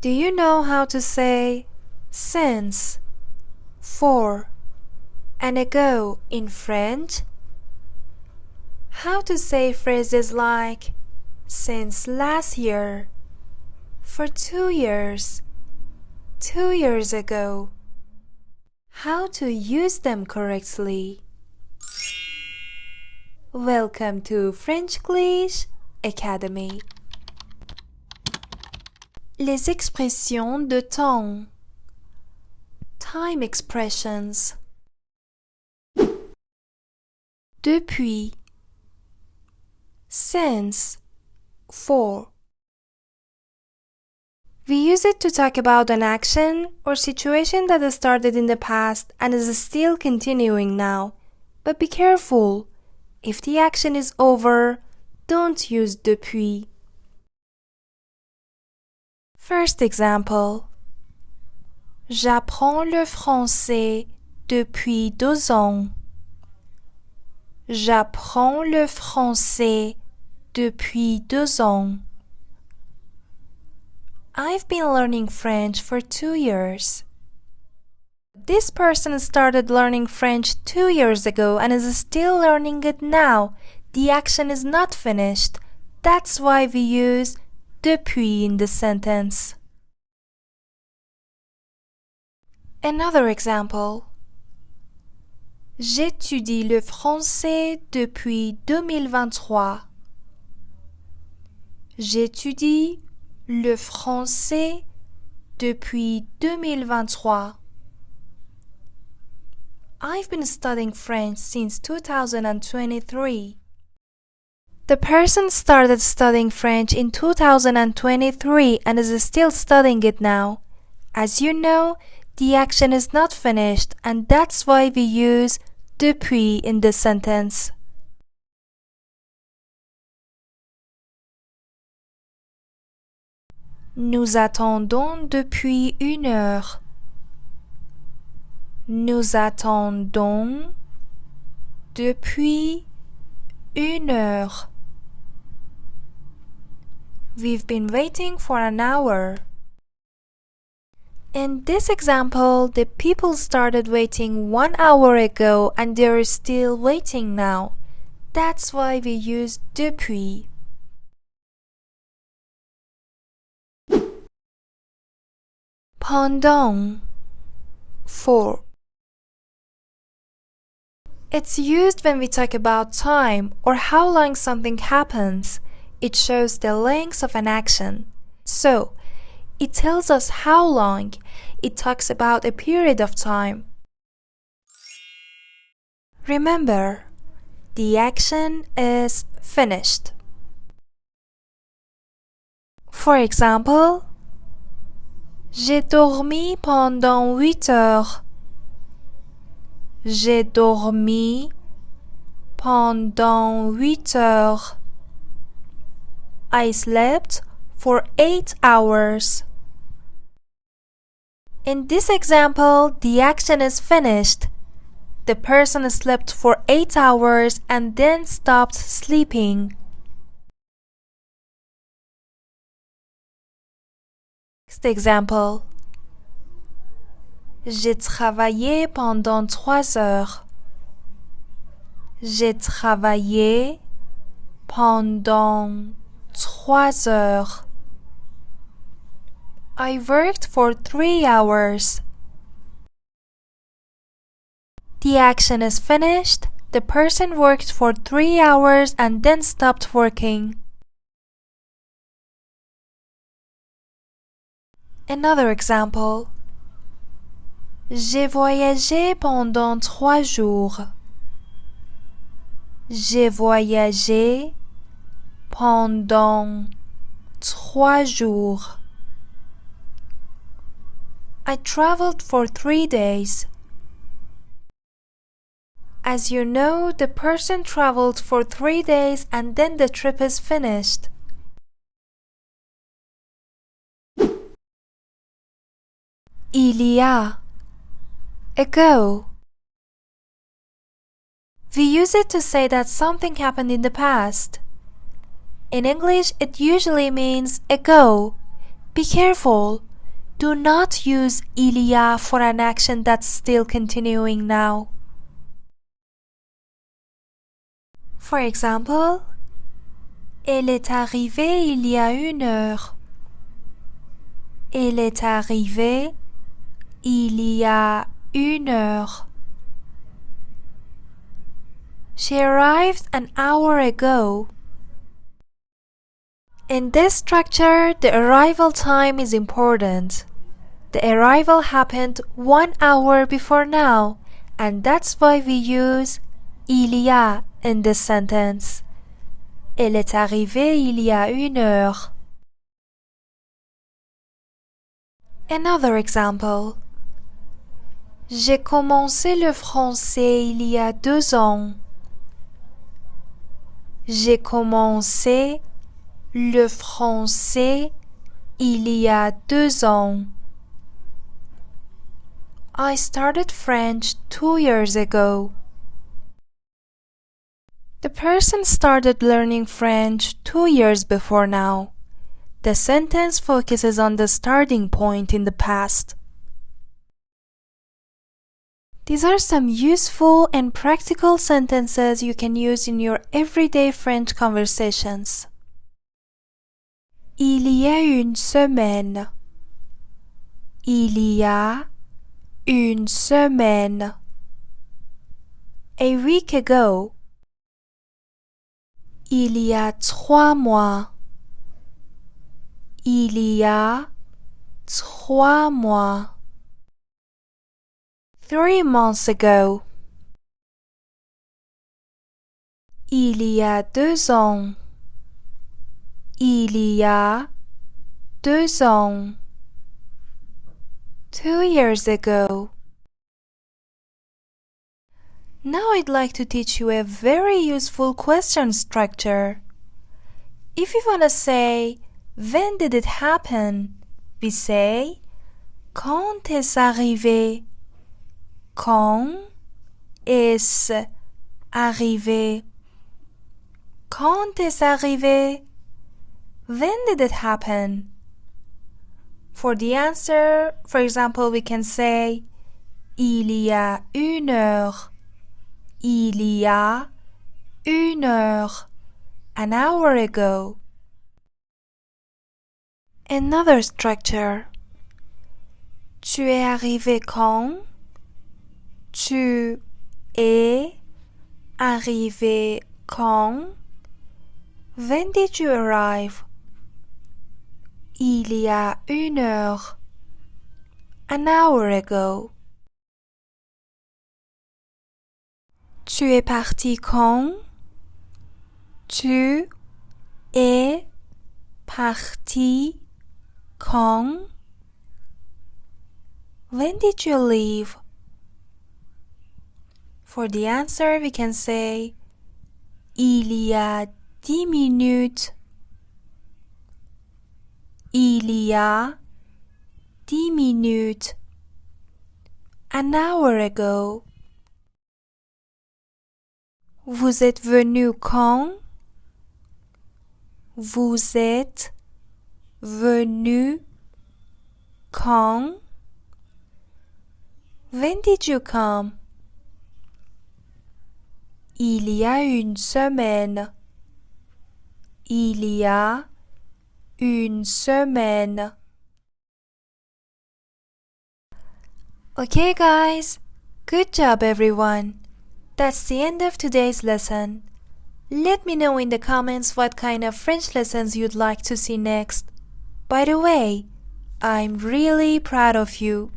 Do you know how to say since, for, and ago in French? How to say phrases like since last year, for 2 years, 2 years ago? How to use them correctly? Welcome to Frenchglish Academy. Les expressions de temps. Time expressions. Depuis. Since. For. We use it to talk about an action or situation that has started in the past and is still continuing now. But be careful. If the action is over, don't use depuis. First example. J'apprends le français depuis 2 ans. J'apprends le français depuis 2 ans. I've been learning French for 2 years. This person started learning French 2 years ago and is still learning it now. The action is not finished. That's why we use depuis in the sentence. Another example. J'étudie le français depuis 2023. J'étudie le français depuis 2023. I've been studying French since 2023. The person started studying French in 2023 and is still studying it now. As you know, the action is not finished and that's why we use depuis in the sentence. Nous attendons depuis 1 heure. Nous attendons depuis 1 heure. We've been waiting for an hour. In this example, the people started waiting 1 hour ago and they're still waiting now. That's why we use depuis. Pendant. For. It's used when we talk about time or how long something happens. It shows the length of an action. So, it tells us how long. It talks about a period of time. Remember, the action is finished. For example, j'ai dormi pendant 8 heures. J'ai dormi pendant 8 heures. I slept for 8 hours. In this example, the action is finished. The person slept for 8 hours and then stopped sleeping. Next example. J'ai travaillé pendant 3 heures. J'ai travaillé pendant 3 heures. I worked for 3 hours. The action is finished. The person worked for 3 hours and then stopped working. Another example. J'ai voyagé pendant 3 jours. J'ai voyagé pendant 3 jours. I traveled for 3 days. As you know, the person traveled for 3 days and then the trip is finished. Il y a. Ago. We use it to say that something happened in the past. In English, it usually means ago. Be careful. do not use il y a for an action that's still continuing now. For example, elle est arrivée il y a 1 heure. Elle est arrivée il y a 1 heure. She arrived an hour ago. In this structure, the arrival time is important. The arrival happened 1 hour before now, and that's why we use il y a in this sentence. Elle est arrivée il y a 1 heure. Another example. J'ai commencé le français il y a 2 ans. J'ai commencé le français il y a 2 ans. I started French 2 years ago. The person started learning French 2 years before now. The sentence focuses on the starting point in the past. These are some useful and practical sentences you can use in your everyday French conversations. Il y a 1 semaine. Il y a 1 semaine. A week ago. Il y a 3 mois. Il y a 3 mois. 3 months ago. Il y a 2 ans. Il y a 2 ans. 2 years ago. Now I'd like to teach you a very useful question structure. If you want to say, when did it happen? We say, quand est-ce arrivé? Quand est-ce arrivé? Quand est-ce arrivé? When did it happen? For the answer, for example, we can say, il y a 1 heure. Il y a 1 heure. An hour ago. Another structure. Tu es arrivé quand? Tu es arrivé quand? When did you arrive? Il y a 1 heure. An hour ago. Tu es parti quand? Tu es parti quand? When did you leave? For the answer, we can say, il y a 10 minutes. Il y a 10 minutes. An hour ago. Vous êtes venu quand? Vous êtes venu quand? When did you come? Il y a 1 semaine. Il y a 1 semaine. Okay, guys. Good job, everyone. That's the end of today's lesson. Let me know in the comments what kind of French lessons you'd like to see next. By the way, I'm really proud of you.